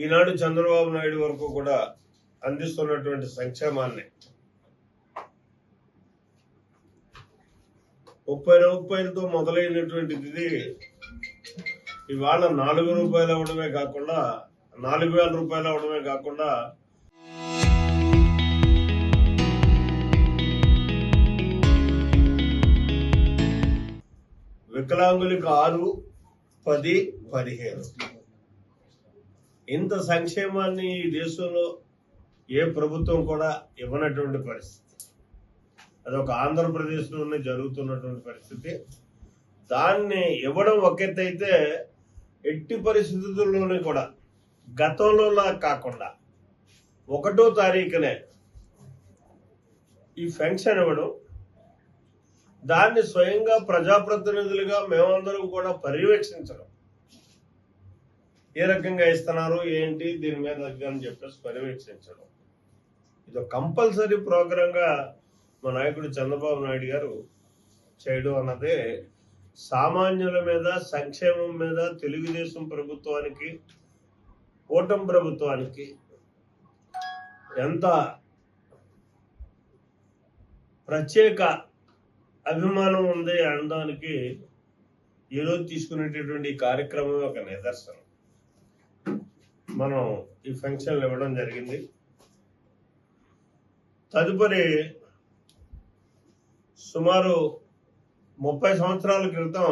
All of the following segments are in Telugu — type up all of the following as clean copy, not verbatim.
ఈనాడు చంద్రబాబు నాయుడు వరకు కూడా అందిస్తున్నటువంటి సంక్షేమాన్ని 30 రూపాయలతో మొదలైనటువంటిది ఇవాళ 4 రూపాయలు అవడమే కాకుండా 4,000 రూపాయలు అవడమే కాకుండా వికలాంగులకు 6, 10, 15 ఇంత సంక్షేమాన్ని ఈ దేశంలో ఏ ప్రభుత్వం కూడా ఇవ్వనటువంటి పరిస్థితి. అదొక ఆంధ్రప్రదేశ్లోనే జరుగుతున్నటువంటి పరిస్థితి. దాన్ని ఇవ్వడం ఒక ఎత్తు అయితే, ఎట్టి పరిస్థితుల్లోనే కూడా గతంలోలా కాకుండా 1వ తారీఖునే ఈ పెన్షన్ ఇవ్వడం, దాన్ని స్వయంగా ప్రజాప్రతినిధులుగా మేమందరం కూడా పర్యవేక్షించడం, ఏ రకంగా ఇస్తున్నారు ఏంటి దీని మీద అని చెప్పేసి పర్యవేక్షించడం, ఇది కంపల్సరీ ప్రోగ్రాంగా మా నాయకుడు చంద్రబాబు నాయుడు గారు చేయడం అన్నదే సామాన్యుల మీద, సంక్షేమం మీద తెలుగుదేశం ప్రభుత్వానికి, కూటమి ప్రభుత్వానికి ఎంత ప్రత్యేక అభిమానం ఉంది అనడానికి ఈరోజు తీసుకునేటటువంటి కార్యక్రమం ఒక నిదర్శనం. మనం ఈ ఫంక్షన్లు ఇవ్వడం జరిగింది. తదుపరి సుమారు 30 సంవత్సరాల క్రితం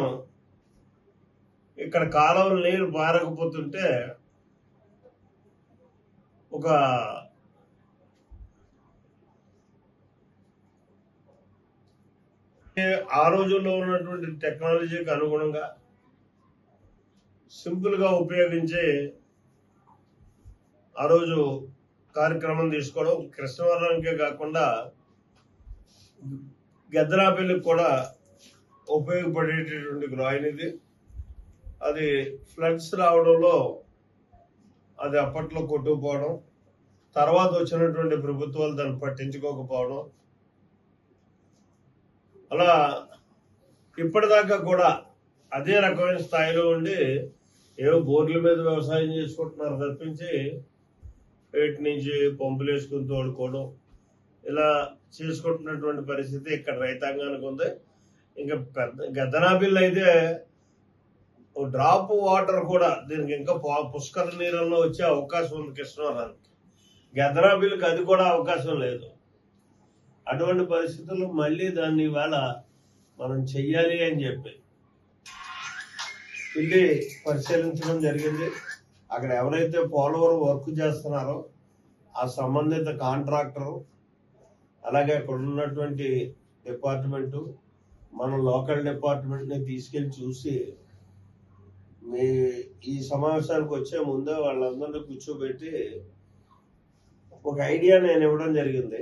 ఇక్కడ కాలువలు నీరు పారకపోతుంటే ఒక ఆ రోజుల్లో ఉన్నటువంటి టెక్నాలజీకి అనుగుణంగా సింపుల్గా ఉపయోగించి ఆ రోజు కార్యక్రమం తీసుకోవడం, కృష్ణవరానికే కాకుండా గద్దరాపల్లికి కూడా ఉపయోగపడేటటువంటి గ్రాయిన్ ఇది. అది ఫ్లడ్స్ రావడంలో అది అప్పట్లో కొట్టుకుపోవడం, తర్వాత వచ్చినటువంటి ప్రభుత్వాలు దాన్ని పట్టించుకోకపోవడం, అలా ఇప్పటిదాకా కూడా అదే రకమైన స్థాయిలో ఉండి ఏవో బోర్ల మీద వ్యవసాయం చేసుకుంటున్నారు తప్పించి వేటి నుంచి పంపులు వేసుకుని తోడుకోవడం ఇలా చేసుకుంటున్నటువంటి పరిస్థితి ఇక్కడ రైతాంగానికి ఉంది. ఇంకా పెద్ద గద్దనాబిల్లు అయితే ఓ డ్రాప్ వాటర్ కూడా దీనికి ఇంకా పుష్కర నీళ్ళలో వచ్చే అవకాశం ఉంది కృష్ణవరానికి. గద్దనాబిల్లుకి అది కూడా అవకాశం లేదు. అటువంటి పరిస్థితుల్లో మళ్ళీ దాన్ని ఇవాళ మనం చెయ్యాలి అని చెప్పి వెళ్ళి పరిశీలించడం జరిగింది. అక్కడ ఎవరైతే పోలవరం వర్క్ చేస్తున్నారో ఆ సంబంధిత కాంట్రాక్టరు, అలాగే అక్కడ ఉన్నటువంటి డిపార్ట్మెంటు, మన లోకల్ డిపార్ట్మెంట్ని తీసుకెళ్ళి చూసి ఈ సమావేశానికి వచ్చే ముందే వాళ్ళందరినీ కూర్చోబెట్టి ఒక ఐడియా నేను ఇవ్వడం జరిగింది.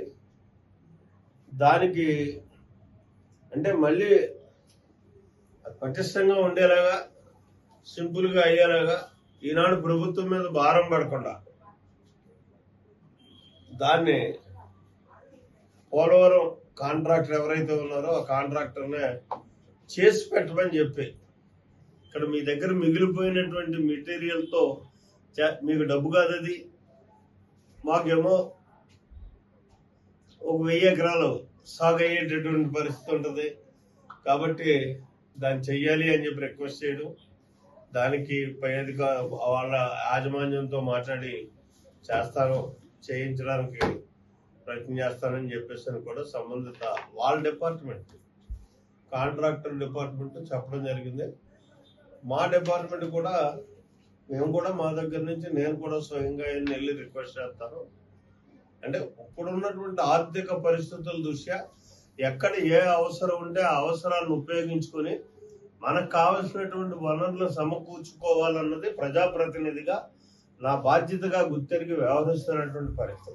దానికి అంటే మళ్ళీ పటిష్టంగా ఉండేలాగా, సింపుల్గా అయ్యేలాగా, ఈనాడు ప్రభుత్వం మీద భారం పడకుండా దాన్ని పోలవరం కాంట్రాక్టర్ ఎవరైతే ఉన్నారో ఆ కాంట్రాక్టర్నే చేసి పెట్టమని చెప్పి, ఇక్కడ మీ దగ్గర మిగిలిపోయినటువంటి మెటీరియల్తో మీకు డబ్బు కాదు అది, మాకేమో ఒక 1000 ఎకరాలు సాగు అయ్యేటటువంటి పరిస్థితి ఉంటుంది కాబట్టి దాన్ని చెయ్యాలి అని చెప్పి రిక్వెస్ట్ చేయడం, దానికి పై వాళ్ళ యాజమాన్యంతో మాట్లాడి చేయించడానికి ప్రయత్నం చేస్తానని చెప్పేసి కూడా సంబంధిత వాళ్ళ డిపార్ట్మెంట్, కాంట్రాక్టర్ డిపార్ట్మెంట్ చెప్పడం జరిగింది. మా డిపార్ట్మెంట్ కూడా మేము కూడా మా దగ్గర నుంచి నేను కూడా స్వయంగా వెళ్ళి రిక్వెస్ట్ చేస్తాను. అంటే ఇప్పుడున్నటువంటి ఆర్థిక పరిస్థితుల దృష్ట్యా ఎక్కడ ఏ అవసరం ఉంటే ఆ అవసరాలను ఉపయోగించుకొని మనకు కావలసినటువంటి వనరులను సమకూర్చుకోవాలన్నది ప్రజాప్రతినిధిగా నా బాధ్యతగా గుర్తెరిగి వ్యవహరిస్తున్నటువంటి పరిస్థితి.